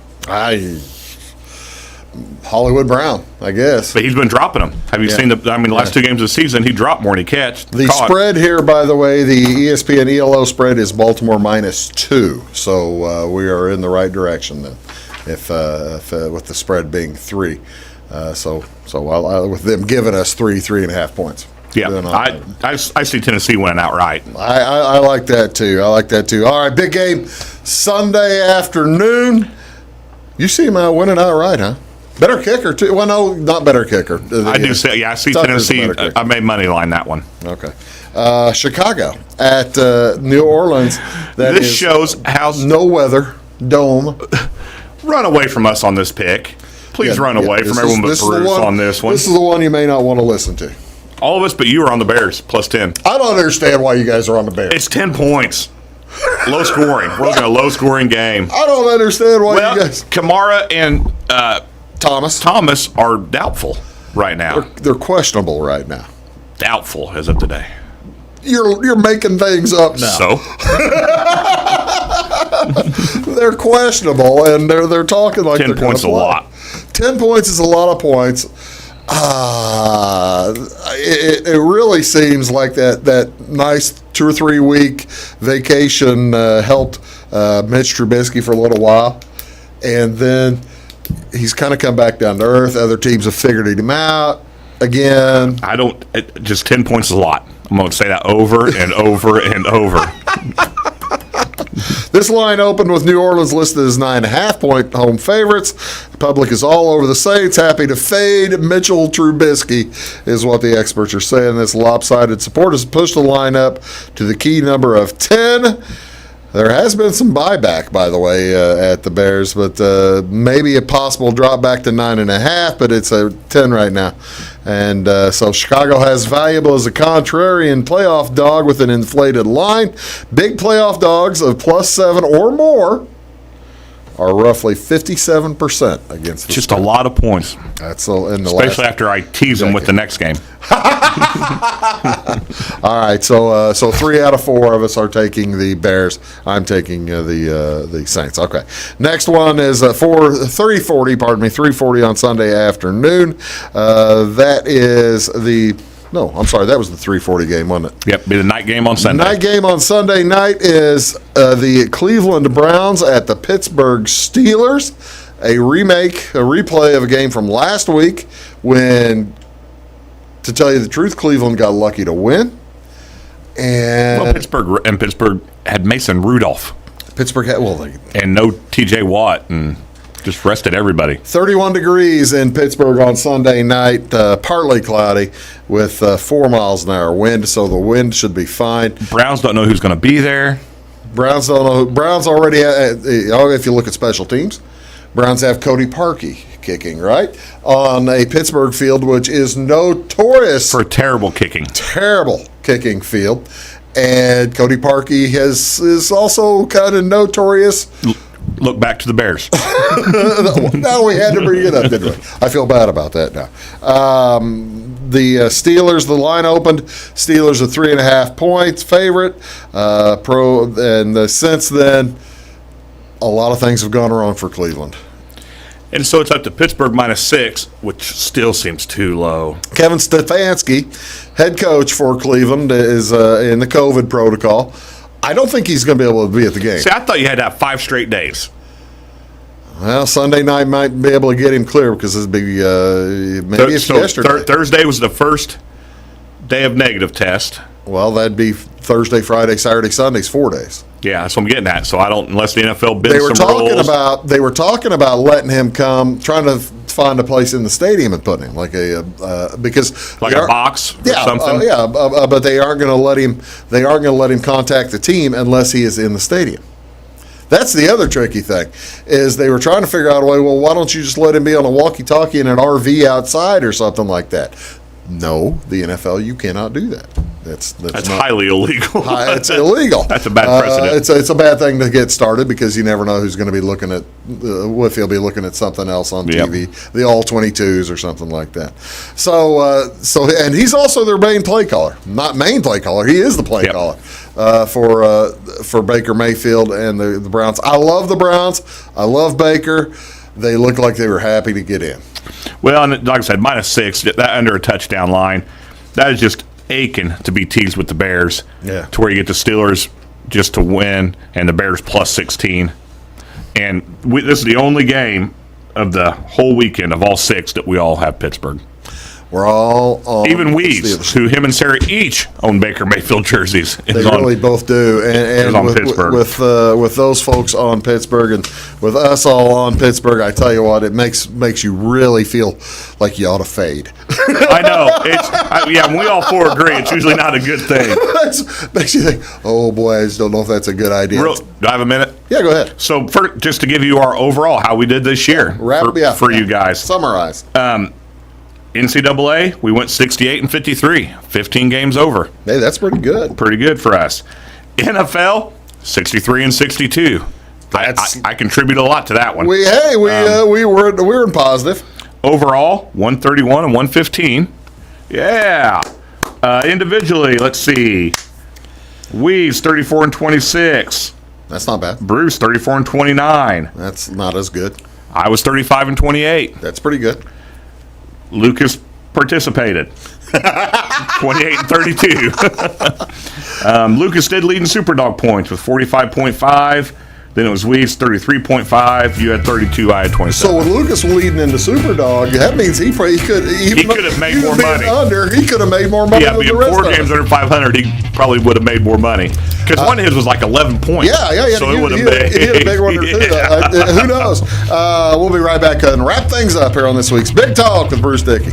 Hollywood Brown, I guess. But he's been dropping them. Have you seen the last 2 games of the season, he dropped more than he caught. The spread here, by the way, the ESPN ELO spread is Baltimore -2. So we are in the right direction then, if with the spread being 3. So with them giving us 3.5 points. Yeah, I see Tennessee winning outright. I like that too. All right, big game Sunday afternoon. You see him winning outright, huh? Better kicker too. Well, no, not better kicker. I do say, yeah, I see Tucker's Tennessee. I made money line that one. Okay. Chicago at New Orleans. This shows how no weather dome. Run away from us on this pick. Please run away from everyone but Bruce on this one. This is the one you may not want to listen to. All of us, but you are on the Bears, plus 10. I don't understand why you guys are on the Bears. It's 10 points. Low scoring. We're looking at a low-scoring game. I don't understand why you guys... Kamara and Thomas are doubtful right now. They're questionable right now. Doubtful as of today. You're making things up now. So? They're questionable, and they're talking like 10 points a lot. 10 points is a lot of points. It really seems like that nice 2 or 3 week vacation helped Mitch Trubisky for a little while, and then he's kind of come back down to earth. Other teams have figured him out again. Just 10 points is a lot. I'm going to say that over and over and over. This line opened with New Orleans listed as 9.5-point home favorites. The public is all over the Saints, happy to fade Mitchell Trubisky, is what the experts are saying. This lopsided support has pushed the line up to the key number of 10. There has been some buyback, by the way, at the Bears, but maybe a possible drop back to 9.5, but it's a 10 right now. And so Chicago has valuable as a contrarian playoff dog with an inflated line. Big playoff dogs of +7 or more are roughly 57% against the Just spread. a lot of points. That's in the especially after I tease them with the next game. All right, so 3 out of 4 of us are taking the Bears. I'm taking the Saints. Okay, next one is 3:40 on Sunday afternoon. That is that was the 3:40 game, wasn't it? Yep, be the night game on Sunday. Night game on Sunday night is the Cleveland Browns at the Pittsburgh Steelers. A replay of a game from last week when, to tell you the truth, Cleveland got lucky to win. And Pittsburgh had Mason Rudolph. Pittsburgh had and no T.J. Watt, and just rested everybody. 31 degrees in Pittsburgh on Sunday night, partly cloudy with 4 miles an hour wind, so the wind should be fine. Browns don't know who's going to be there. Browns don't know. Browns already have, if you look at special teams, Browns have Cody Parkey kicking, right? On a Pittsburgh field, which is notorious for terrible kicking field. And Cody Parkey is also kind of notorious. Look back to the Bears. No, we had to bring it up, didn't we? I feel bad about that now. The Steelers, the line opened. Steelers are 3.5 points favorite. Since then, a lot of things have gone wrong for Cleveland. And so it's up to Pittsburgh -6, which still seems too low. Kevin Stefanski, head coach for Cleveland, is in the COVID protocol. I don't think he's going to be able to be at the game. See, I thought you had to have 5 straight days. Well, Sunday night might be able to get him clear because it'd be maybe it's yesterday. Thursday was the first day of negative test. Well, that'd be Thursday, Friday, Saturday, Sundays, 4 days. Yeah, that's what I'm getting at. So unless the NFL bends some rules. They were talking about letting him come, trying to find a place in the stadium and putting him like a box or something. But they aren't going to let him. They aren't going to let him contact the team unless he is in the stadium. That's the other tricky thing, is they were trying to figure out a way. Well, why don't you just let him be on a walkie-talkie in an RV outside or something like that? No, the NFL, you cannot do that. That's highly illegal. It's illegal. That's a bad precedent. It's a bad thing to get started because you never know who's going to be looking at if he'll be looking at something else on TV, the all-22s or something like that. So and he's also their main play caller, not main play caller. He is the play caller for Baker Mayfield and the Browns. I love the Browns. I love Baker. They look like they were happy to get in. Well, and like I said, -6, that under a touchdown line, that is just aching to be teased with the Bears. Yeah. To where you get the Steelers just to win and the Bears +16. And this is the only game of the whole weekend of all 6 that we all have Pittsburgh. We're all on Even the Weeds, Steelers. who him and Sarah each own Baker Mayfield jerseys. They really both do. And on Pittsburgh. with those folks on Pittsburgh and with us all on Pittsburgh, I tell you what, it makes you really feel like you ought to fade. I know. When we all four agree, it's usually not a good thing. Makes you think, oh boy, I just don't know if that's a good idea. Do I have a minute? Yeah, go ahead. So, just to give you our overall, how we did this year for you guys. Summarize. NCAA, we went 68-53, 15 games over. Hey, that's pretty good. Pretty good for us. NFL, 63-62. I contribute a lot to that one. We were in positive. Overall, 131 and 115. Yeah. Individually, let's see. Weeds 34 and 26. That's not bad. Bruce 34 and 29. That's not as good. I was 35 and 28. That's pretty good. Lucas participated. 28 and 32. Lucas did lead in Superdog points with 45.5. Then it was Weeds 33.5. You had 32. I had 27. So with Lucas leading into Superdog, that means he could have made more money. He could have made more money. Yeah, than being the rest 4 of games us. under 500, he probably would have made more money. Because one of his was like 11 points. Yeah. So it would have made. He had a big one or two. Who knows? We'll be right back and wrap things up here on this week's Big Talk with Bruce Dickey.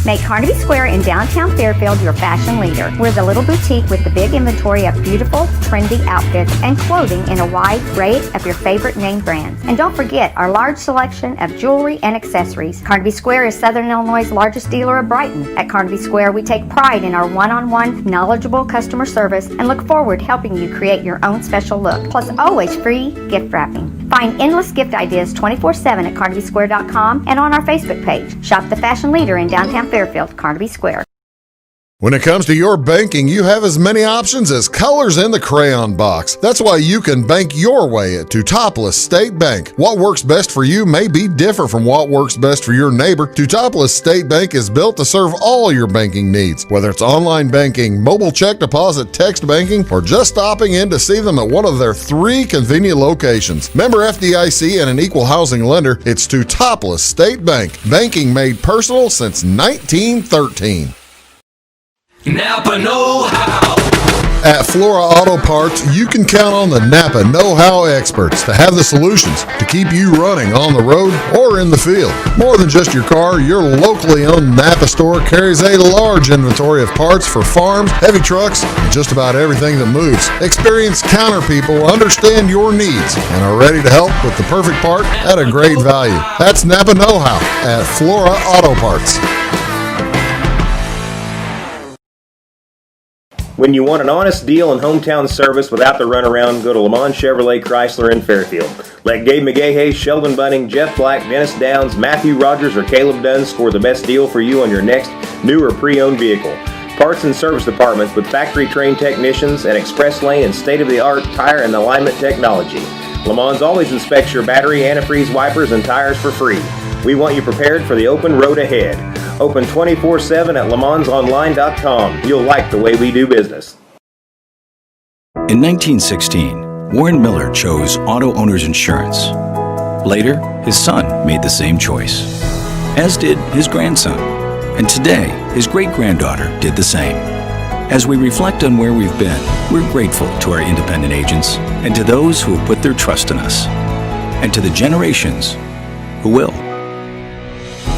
Make Carnaby Square in downtown Fairfield your fashion leader. We're the little boutique with the big inventory of beautiful, trendy outfits and clothing in a wide array of your favorite name brands. And don't forget our large selection of jewelry and accessories. Carnaby Square is Southern Illinois' largest dealer of Brighton. At Carnaby Square, we take pride in our one-on-one, knowledgeable customer service and look forward to helping you create your own special look. Plus, always free gift wrapping. Find endless gift ideas 24/7 at CarnabySquare.com and on our Facebook page. Shop the fashion leader in downtown Fairfield, Carnaby Square. When it comes to your banking, you have as many options as colors in the crayon box. That's why you can bank your way at Teutopolis State Bank. What works best for you may be different from what works best for your neighbor. Teutopolis State Bank is built to serve all your banking needs, whether it's online banking, mobile check deposit, text banking, or just stopping in to see them at one of their 3 convenient locations. Member FDIC and an equal housing lender, it's Teutopolis State Bank. Banking made personal since 1913. Napa know-how. At Flora Auto Parts, you can count on the Napa know-how experts to have the solutions to keep you running on the road or in the field. More than just your car, your locally owned Napa store carries a large inventory of parts for farms, heavy trucks, and just about everything that moves. Experienced counter people understand your needs and are ready to help with the perfect part at a great value. That's Napa know-how at Flora Auto Parts. When you want an honest deal and hometown service without the runaround, go to Lamont Chevrolet Chrysler in Fairfield. Let Gabe McGahey, Sheldon Bunning, Jeff Black, Dennis Downs, Matthew Rogers, or Caleb Dunn score the best deal for you on your next new or pre-owned vehicle. Parts and service departments with factory-trained technicians and express lane and state-of-the-art tire and alignment technology. Lamont's always inspects your battery, antifreeze, wipers, and tires for free. We want you prepared for the open road ahead. Open 24/7 at LaMonsOnline.com. You'll like the way we do business. In 1916, Warren Miller chose Auto Owners Insurance. Later, his son made the same choice, as did his grandson. And today, his great-granddaughter did the same. As we reflect on where we've been, we're grateful to our independent agents and to those who have put their trust in us, and to the generations who will.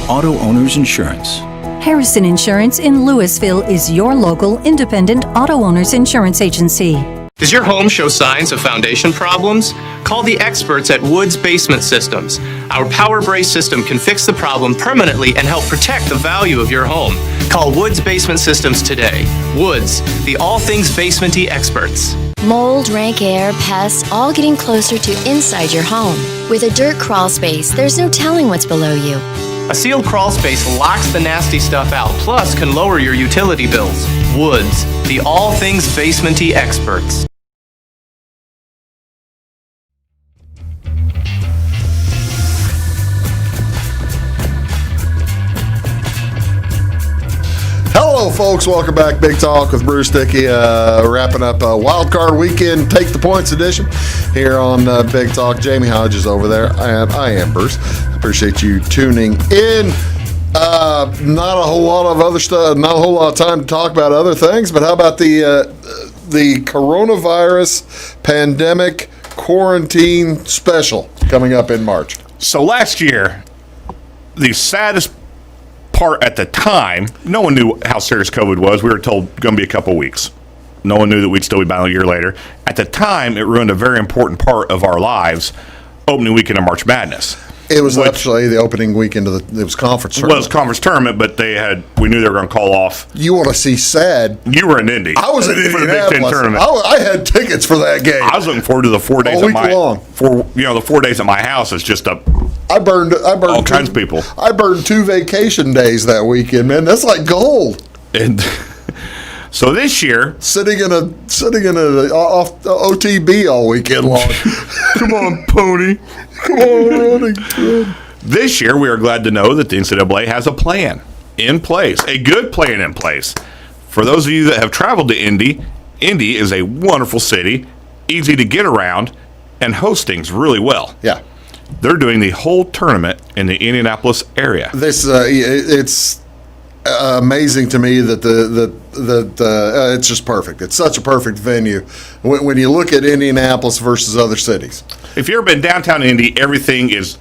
Auto Owners Insurance. Harrison Insurance in Louisville is your local independent auto owners insurance agency. Does your home show signs of foundation problems? Call the experts at Woods Basement Systems. Our Power Brace system can fix the problem permanently and help protect the value of your home. Call Woods Basement Systems today. Woods, the all things basement-y experts. Mold, rank air, pests, all getting closer to inside your home. With a dirt crawl space, there's no telling what's below you. A sealed crawl space locks the nasty stuff out, plus can lower your utility bills. Woods, the all things basement-y experts. Hello, folks. Welcome back. Big Talk with Bruce Dickey. Wrapping up Wild Card Weekend Take the Points edition here on Big Talk. Jamey Hodges over there, and I am Bruce. Appreciate you tuning in. Not a whole lot of other stuff, not a whole lot of time to talk about other things, but how about the coronavirus pandemic quarantine special coming up in March? So last year, the saddest part at the time, no one knew how serious COVID was. We were told going to be a couple weeks. No one knew that we'd still be battling a year later. At the time, it ruined a very important part of our lives, opening weekend of March Madness. It was actually the opening weekend of it was conference tournament. Well, it was conference tournament, but we knew they were going to call off. You want to see sad? You were in Indy. I was in for the Big Ten tournament. I had tickets for that game. I was looking forward to the 4 days all week long. The 4 days at my house is just I burned all kinds of people. I burned 2 vacation days that weekend, man. That's like gold. And so this year, sitting in a off OTB all weekend long. Come on, pony. Come on, running. This year, we are glad to know that the NCAA has a plan in place, a good plan in place. For those of you that have traveled to Indy, Indy is a wonderful city, easy to get around, and hosts things really well. Yeah. They're doing the whole tournament in the Indianapolis area. This it's amazing to me that it's just perfect. It's such a perfect venue when you look at Indianapolis versus other cities. If you've ever been downtown Indy, everything is.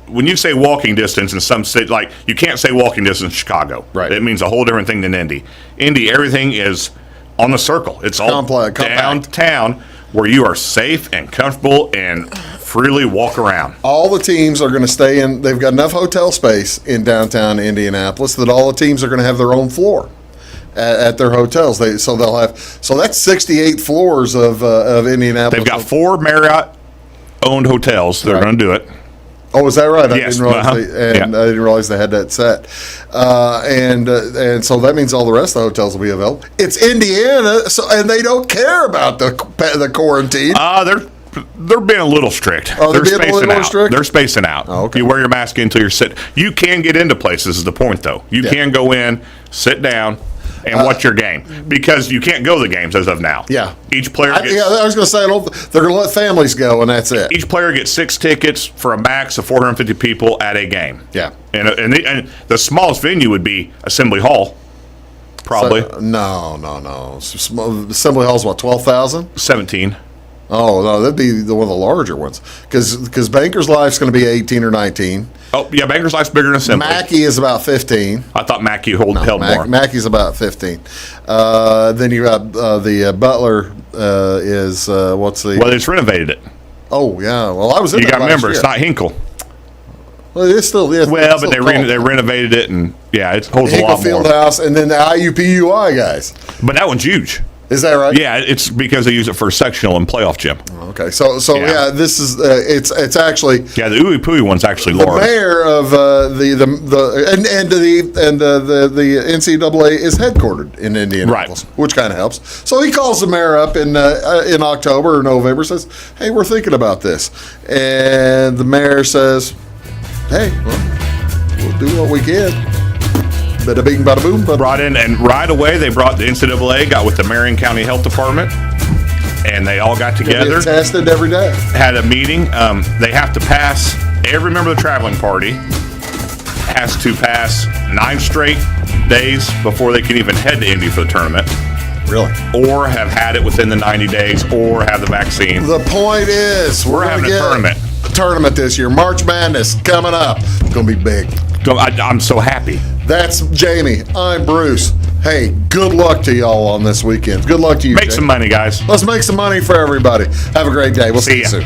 When you say walking distance in some city, like you can't say walking distance in Chicago. Right. It means a whole different thing than Indy. Indy, everything is on the circle. It's all downtown where you are safe and comfortable and freely walk around. All the teams are going to stay in. They've got enough hotel space in downtown Indianapolis that all the teams are going to have their own floor at their hotels. They'll have. So that's 68 floors of Indianapolis. They've got 4 Marriott-owned hotels. They're going to do it. Oh, is that right? Yes. I didn't realize they had that set. And so that means all the rest of the hotels will be available. It's Indiana, and they don't care about the quarantine. They're being a little strict. They're being a little strict? They're spacing out. Oh, okay. You wear your mask until you're sitting. You can get into places is the point, though. You can go in, sit down, and watch your game. Because you can't go to the games as of now. Yeah. Each player gets... I was going to say, they're going to let families go, and that's it. Each player gets 6 tickets for a max of 450 people at a game. Yeah. And the smallest venue would be Assembly Hall, probably. No. Assembly Hall's what, 12,000? 17. Oh, no, that'd be one of the larger ones. Because Bankers Life's going to be 18 or 19. Oh, yeah, Bankers Life's bigger than Assembly. Mackey is about 15. I thought Mackey held more. Mackey's about 15. Then you got the Butler is, what's the... Well, they just renovated it. Oh, yeah. Well, I was in You got to remember, year. it's not Hinkle. Well, it's still... Yeah, well, but they renovated it, and, yeah, it holds Hinkle a lot more. Fieldhouse, and then the IUPUI guys. But that one's huge. Is that right? Yeah, it's because they use it for sectional and playoff gym. Okay, so yeah, this is it's actually the Ooey Pooey one's actually large. The mayor of the NCAA is headquartered in Indianapolis, right, which kind of helps. So he calls the mayor up in October or November, says, "Hey, we're thinking about this," and the mayor says, "Hey, well, we'll do what we can." Bada bing, bada boom. Brought in, and right away the NCAA got with the Marion County Health Department, and they all got together. Tested every day. Had a meeting. They have to pass. Every member of the traveling party has to pass 9 straight days before they can even head to Indy for the tournament. Really? Or have had it within the 90 days, or have the vaccine. The point is, we're having a tournament. Tournament this year. March Madness coming up. It's going to be big. I'm so happy. That's Jamey. I'm Bruce. Hey, good luck to y'all on this weekend. Good luck to you. Make some money, guys. Let's make some money for everybody. Have a great day. We'll see you soon.